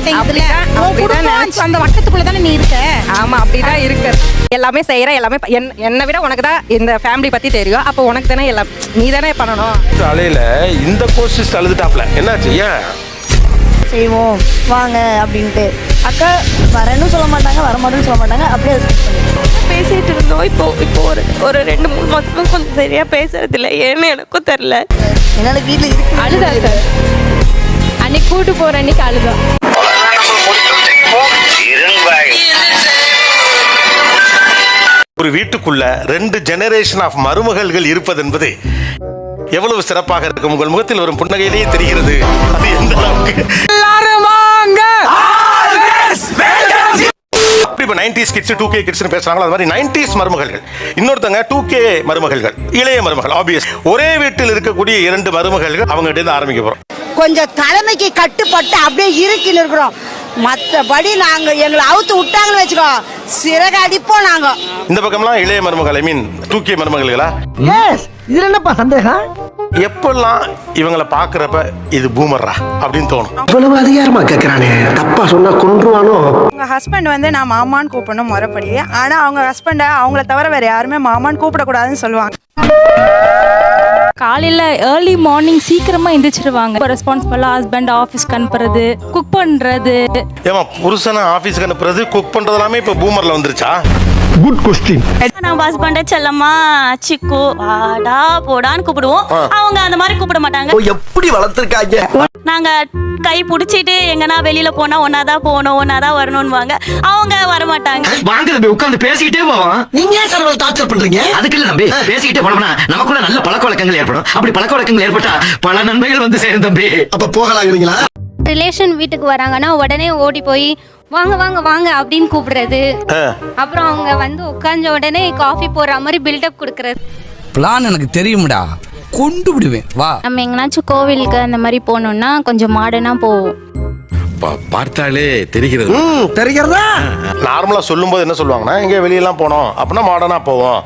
மாட்டேங்குதுல. அந்த வட்டத்துக்குள்ள தானே நீ இருக்க. ஆமா, அப்படிதான் இருக்கு. எல்லாமே செய்யற, எல்லாமே என்னை விட உனக்கு தான் இந்த ஃபேமிலி பத்தி தெரியும். அப்போ உனக்கு தானே எல்லாம், நீ தானே பண்ணணும். அலையில இந்த கோர்ஸ் அழுதுட்டாப்ல என்னாச்சு? ஏன் செய்வோம் வாங்க அப்படின்ட்டு அக்கா வரேன்னு சொல்ல மாட்டாங்க, வரமாட்டேன்னு சொல்ல மாட்டாங்க, அப்படியே பேசிட்டு இருந்தோம். இப்போ ஒரு 2-3 மாசமா கொஞ்சம் சரியா பேசுறது இல்லை. ஏன்னு எனக்கும் தெரியல. என்னால வீட்டுல இருக்கு. அழுதா சார் அன்னைக்கு கூட்டு போற அன்னைக்கு அழுதா. ஒரு வீட்டுக்குள்ள 2 ஜெனரேஷன் ஆஃப் மருமகள்கள் இருப்பது என்பது எவ்வளவு சிறப்பாக இருக்கும். உங்கள் முகத்தில் வரும் புன்னகையிலேயே தெரிகிறது அது எந்த அளவுக்கு. இப்ப 90s கிட்ஸ் 2K கிட்ஸ் பேசுறாங்களோ அது மாதிரி 90s மருமகள்கள், இன்னொருத்தங்க 2K மருமகள்கள், இளைய மருமகள். ஆப்வியஸ் ஒரே வீட்டில் இருக்கக்கூடிய 2 மருமகள்கள் அவங்க கிட்ட இருந்து ஆரம்பிக்க போறோம். கொஞ்சம் தலைமைக்கு கட்டுப்பட்டு அப்படியே இருக்கின்னு இருக்கிறோம். மற்றபடி நாங்க எங்களை அவுத்து விட்டாங்கன்னு வச்சுக்கோ, சிறகு அடிப்போம் நாங்க. இந்த பக்கம்லாம் இளைய மருமகள், ஐ மீன் 2K மருமகள்களா? இதுல என்னப்பா சந்தேகம்? எப்பெல்லாம் இவங்களை பாக்குறப்ப இது பூமர்ரா அப்படின்னு தோணும். இவ்வளவு அதிகாரமா கேக்குறானே, தப்பா சொன்னா கொன்றுவானோ. உங்க ஹஸ்பண்ட் வந்து நான் மாமான்னு கூப்பிடணும் முறைப்படி. ஆனா அவங்க ஹஸ்பண்ட அவங்கள தவிர வேற யாருமே மாமான்னு கூப்பிடக்கூடாதுன்னு சொல்லுவாங்க. காலையில் ஏர்லி மார்னிங் சீக்கிரமாக எந்திரிச்சிருவாங்க. ரெஸ்பான்சிபிளாக ஹஸ்பண்ட் ஆஃபீஸ்க்கு அனுப்புறது, குக் பண்ணுறது. ஏமா புருஷனை ஆஃபீஸ்க்கு அனுப்புறது, குக் பண்றது எல்லாமே இப்போ பூமர்ல வந்துருச்சா? Good question. நம்ம ஹஸ்பண்ட செல்லம்மா சிக்கு வாடா போடான்னு கூப்பிடுவோம். அவங்க அந்த மாதிரி கூப்பிட மாட்டாங்க. எப்படி வளர்த்திருக்காங்க? நாங்க கை பிடிச்சிட்டு எங்கன்னா வெளியில போனா ஒன்னாதான் போகணும், ஒன்னாதான் வரணும்னுவாங்க. அவங்க வரமாட்டாங்க. வாங்க தம்பி உட்கார்ந்து பேசிக்கிட்டே போவோம். நீங்க ஏன் கடவுளை டார்ச்சர் பண்றீங்க? அதுக்கு இல்ல தம்பி, பேசிக்கிட்டே போனோம்னா நமக்குள்ள நல்ல பழக்க வழக்கங்கள் ஏற்படும். அப்படி பழக்க வழக்கங்கள் ஏற்பட்டா பல நன்மைகள் வந்து சேரும் தம்பி. அப்ப போகலாங்கிறீங்களா? ரிலேஷன் வீட்டுக்கு வராங்கன்னா உடனே ஓடி போய் வாங்க வாங்க வாங்க அப்படின்னு கூப்பிடுறது. அப்புறம் அவங்க வந்து உட்கார்ந்த உடனே காஃபி போடுற மாதிரி பில்டப் கொடுக்கறது. பிளான் எனக்கு தெரியும்டா, கொண்டு விடுவேன் வா. நம்ம எங்கனாச்சும் கோவிலுக்கு அந்த மாதிரி போனோம்னா கொஞ்சம் மாடர்னா போவோம். பார்த்தாலே தெரிகிறது. தெரிகிறதா? நார்மலா சொல்லும்போது என்ன சொல்லுவாங்கன்னா, எங்க வெளியெல்லாம் போனோம் அப்படின்னா மாடர்னா போவோம்,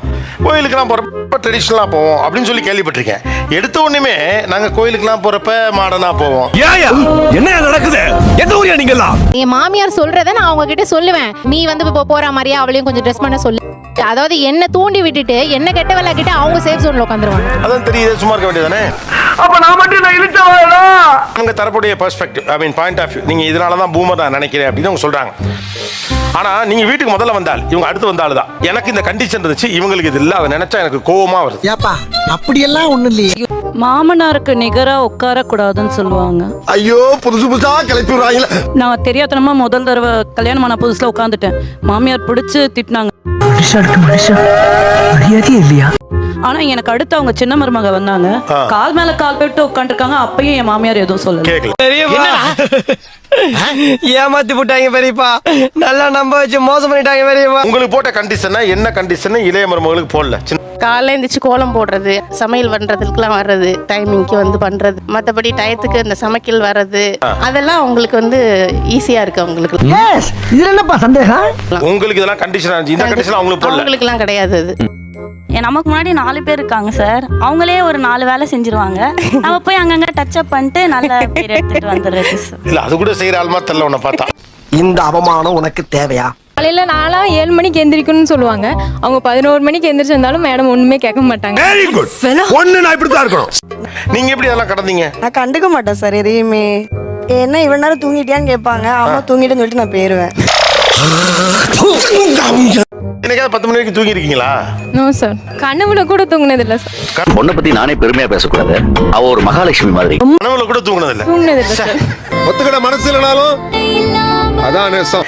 கோயிலுக்குலாம் போறப்ப ட்ரெடிஷனலா போவோம் அப்படின்னு சொல்லி கேள்விப்பட்டிருக்கேன். எடுத்த உடனே நாங்க கோயிலுக்குலாம் போறப்ப மாடர்னா போவோம். என்ன நடக்குது? எந்த ஊரியா நீங்கலாம்? என் மாமியார் சொல்றத நான் அவங்க கிட்ட சொல்லுவேன். நீ வந்து போற மாதிரியா அவளையும் கொஞ்சம் ட்ரெஸ் பண்ண சொல்லு. அதாவது என்ன தூண்டி விட்டுட்டு என்ன கெட்ட வேலை கிட்ட அவங்க சேஃப் ஜோன்ல உட்காந்துருவாங்க. அதான் தெரியுது, சும்மா இருக்க வேண்டியதானே. அப்ப நான் மட்டும் நான் இழுச்சவாடா. அவங்க தரப்புடைய perspective, I mean point of view, நீங்க இதனால தான் பூமர் நான் நினைக்கிறேன் அப்படின்னு அவங்க சொல்றாங்க. ஆனா நீங்க வீட்டுக்கு முதல்ல வந்தால் இவங்க அடுத்து வந்தாலும் தான் எனக்கு இந்த கண்டிஷன் இருந்துச்சு, இவங்களுக்கு இது இல்ல, அதை நினைச்சா எனக்கு கோவமா வருது. ஏப்பா அப்படியெல்லாம் ஒண்ணு இல்லையே. மாமனாருக்கு நிகரா உட்காரக்கூடாதுன்னு சொல்லுவாங்க. ஐயோ புதுசு புதுசா கிளப்பி விடுறாங்களே. நான் தெரியாதனமா முதல் தடவை கல்யாணம் ஆன புதுசுல உட்காந்துட்டேன். மாமியார் பிடிச்சு திட்டினாங்க. இல்லையா? ஆனா எனக்கு அடுத்து அவங்க சின்ன மருமக வந்தாங்க. கால் மேல கால் போட்டு உட்காந்துருக்காங்க. அப்பயும் என் மாமியார் எதுவும் சொல்லல. ஏமாத்தி போட்டாங்க பெரியப்பா, நல்லா நம்ப வச்சு மோசம் பண்ணிட்டாங்க பெரியப்பா. உங்களுக்கு போட்ட கண்டிஷன் என்ன கண்டிஷன் இளைய மருமகளுக்கு போடல? காலைல எழுந்திரிச்சு கோலம் போடுறது, சமையல் பண்றதுக்குலாம் வர்றது, டைமிங்க்கு வந்து பண்றது, மற்றபடி டயத்துக்கு இந்த சமைக்கல் வர்றது, அதெல்லாம் அவங்களுக்கு வந்து ஈஸியா இருக்கு. அவங்களுக்கு இதுல என்னப்பா சந்தேகம்? உங்களுக்கு இதெல்லாம் கண்டிஷன், இந்த கண்டிஷன் அவங்களுக்கு போடல. அவங்களுக்குலாம் கிடையாது. அது நமக்கு முன்னாடி 4 பேர் இருக்காங்க சார். அவங்களே ஒரு 4 வேலை செஞ்சிருவாங்க. நம்ம போய் அங்கங்க டச் அப் பண்ணிட்டு நல்ல பேர் எடுத்துட்டு வந்துடுறது. இல்ல அது கூட செய்யற ஆள் மாதிரி தெரியல உன்னை பார்த்தா. இந்த அவமானம் உனக்கு தேவையா? காலையில நாளா 7 மணிக்கு எந்திரிக்கணும்னு சொல்லுவாங்க. அவங்க 11 மணிக்கு எந்திரிச்சிருந்தாலும் மேடம் ஒண்ணுமே கேட்க மாட்டாங்க. ஒண்ணு நான் இப்படி தான் இருக்கணும். நீங்க எப்படி அதெல்லாம் கடந்தீங்க? நான் கண்டுக்க மாட்டேன் சார் எதையுமே. என்ன இவ்வளவு நேரம் தூங்கிட்டியான்னு கேட்பாங்க, அவங்க தூங்கிட்டுன்னு சொல்லிட்டு நான் போயிருவேன். என்னைக்காவது 10 மணி வரைக்கும் தூங்கி இருக்கீங்களா? நோ சார், கனவுல கூட தூங்குனது இல்ல சார். பொண்ணை பத்தி நானே பெருமையா பேசக்கூடாது, அவ ஒரு மகாலட்சுமி மாதிரி. கனவுல கூட தூங்குனது இல்ல. தூங்குனது இல்ல சார். ஒத்துக்கிட மனசு இல்லனாலும் அதான் நேசம்.